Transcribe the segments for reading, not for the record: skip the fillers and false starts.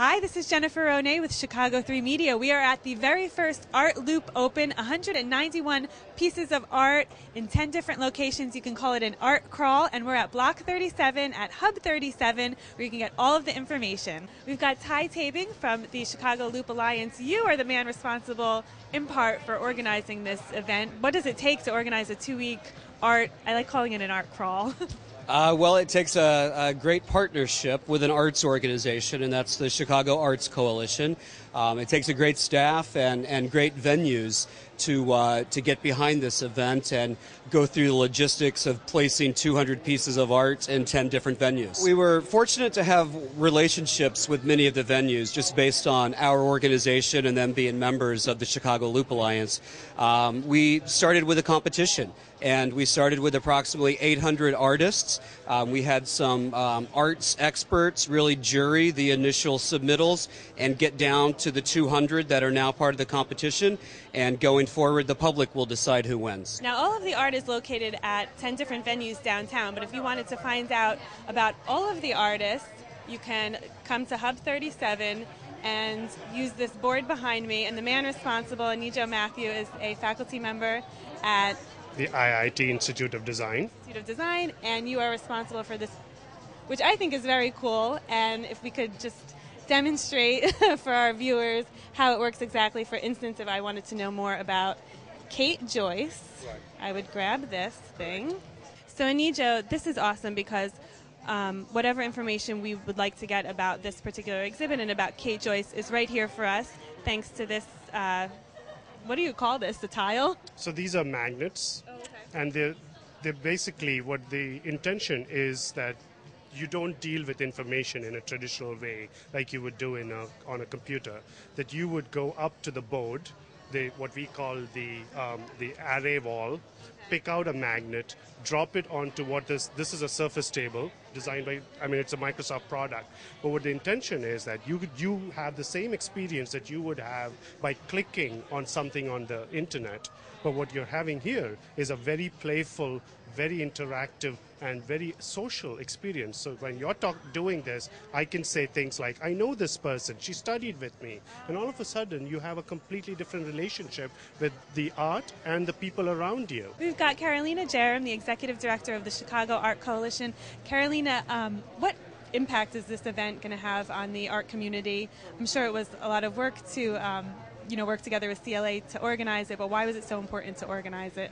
Hi, this is Jennifer Ronay with Chicago 3 Media. We are at the very first Art Loop Open, 191 pieces of art in 10 different locations. You can call it an art crawl, and we're at Block 37 at Hub 37, where you can get all of the information. We've got Ty Tabing from the Chicago Loop Alliance. You are the man responsible, in part, for organizing this event. What does it take to organize a 2-week art, I like calling it an art crawl? Well, it takes a great partnership with an arts organization, and that's the Chicago Arts Coalition. It takes a great staff and great venues to get behind this event and go through the logistics of placing 200 pieces of art in 10 different venues. We were fortunate to have relationships with many of the venues just based on our organization and them being members of the Chicago Loop Alliance. We started with a competition, and we started with approximately 800 artists. We had some arts experts really jury the initial submittals and get down to the 200 that are now part of the competition, and going forward the public will decide who wins. Now, all of the art is located at 10 different venues downtown, but if you wanted to find out about all of the artists, you can come to Hub 37 and use this board behind me, and the man responsible, Anijo Matthew, is a faculty member at the IIT Institute of Design. And you are responsible for this, which I think is very cool. And if we could just demonstrate for our viewers how it works exactly. For instance, if I wanted to know more about Kate Joyce, right, I would grab this thing. So Anijo, this is awesome because whatever information we would like to get about this particular exhibit and about Kate Joyce is right here for us, thanks to this what do you call this, the tile? So these are magnets, okay, and they're basically, what the intention is that you don't deal with information in a traditional way like you would do on a computer, that you would go up to the board, what we call the array wall, pick out a magnet, drop it onto this is a surface table designed by, it's a Microsoft product, but what the intention is that you have the same experience that you would have by clicking on something on the internet, but what you're having here is a very playful, very interactive, and very social experience. So when you're doing this, I can say things like, I know this person, she studied with me, and all of a sudden you have a completely different relationship with the art and the people around you. We've got Carolina Jerem, the Executive Director of the Chicago Art Coalition. Carolina, what impact is this event going to have on the art community? I'm sure it was a lot of work to work together with CLA to organize it, but why was it so important to organize it?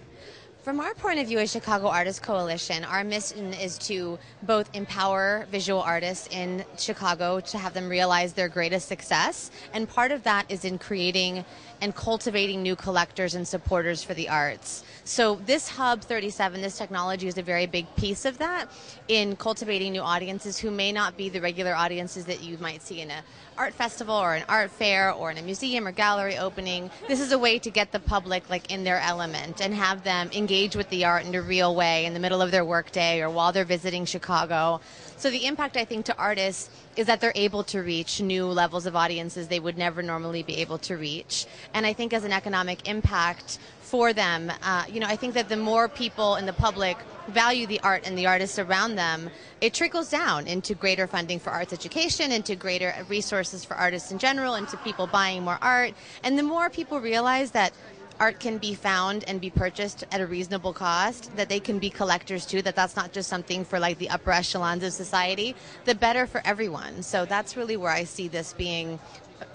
From our point of view as Chicago Artists Coalition, our mission is to both empower visual artists in Chicago to have them realize their greatest success, and part of that is in creating and cultivating new collectors and supporters for the arts. So this Hub 37, this technology is a very big piece of that in cultivating new audiences who may not be the regular audiences that you might see in an art festival or an art fair or in a museum or gallery opening. This is a way to get the public in their element and have them engage with the art in a real way in the middle of their workday or while they're visiting Chicago. So the impact, I think, to artists is that they're able to reach new levels of audiences they would never normally be able to reach. And I think as an economic impact for them, I think that the more people in the public value the art and the artists around them, it trickles down into greater funding for arts education, into greater resources for artists in general, into people buying more art. And the more people realize that art can be found and be purchased at a reasonable cost, that they can be collectors too, that's not just something for the upper echelons of society, the better for everyone. So that's really where I see this being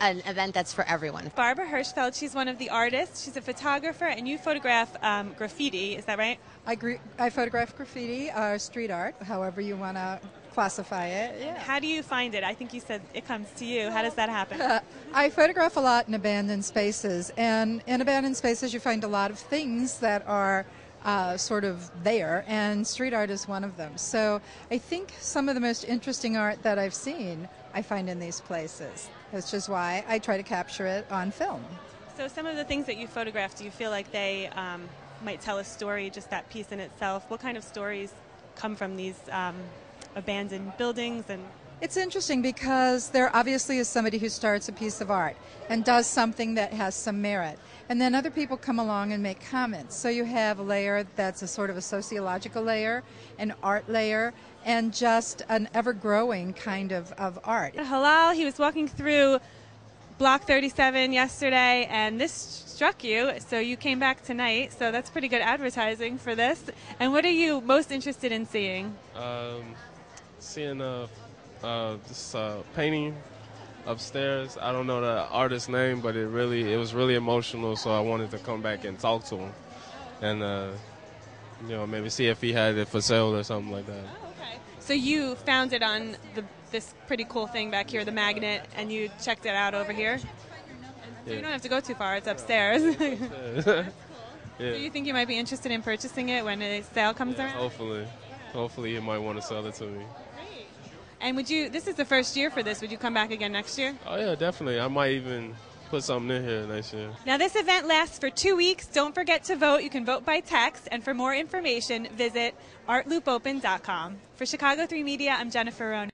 an event that's for everyone. Barbara Hirschfeld, she's one of the artists. She's a photographer, and you photograph graffiti, is that right? I photograph graffiti, street art, however you want to classify it. Yeah. How do you find it? I think you said it comes to you. How does that happen? I photograph a lot in abandoned spaces, and in abandoned spaces you find a lot of things that are sort of there, and street art is one of them. So I think some of the most interesting art that I've seen I find in these places, which is why I try to capture it on film. So some of the things that you photographed, do you feel like they might tell a story, just that piece in itself? What kind of stories come from these abandoned buildings? And it's interesting because there obviously is somebody who starts a piece of art and does something that has some merit. And then other people come along and make comments. So you have a layer that's a sort of a sociological layer, an art layer, and just an ever-growing kind of art. Halal, he was walking through Block 37 yesterday, and this struck you, so you came back tonight, so that's pretty good advertising for this. And what are you most interested in seeing? Seeing this painting upstairs. I don't know the artist's name, but it was really emotional, so I wanted to come back and talk to him. And, maybe see if he had it for sale or something like that. Oh, okay. So you found it on this pretty cool thing back here, the magnet, and you checked it out over here? So you don't have to go too far, it's upstairs. Yeah. So you think you might be interested in purchasing it when a sale comes around? Hopefully he might want to sell it to me. Great. And this is the first year for this, would you come back again next year? Oh yeah, definitely. I might even put something in here next year. Now this event lasts for 2 weeks. Don't forget to vote. You can vote by text, and for more information, visit ArtLoopOpen.flv. For Chicago 3 Media, I'm Jennifer Ronan.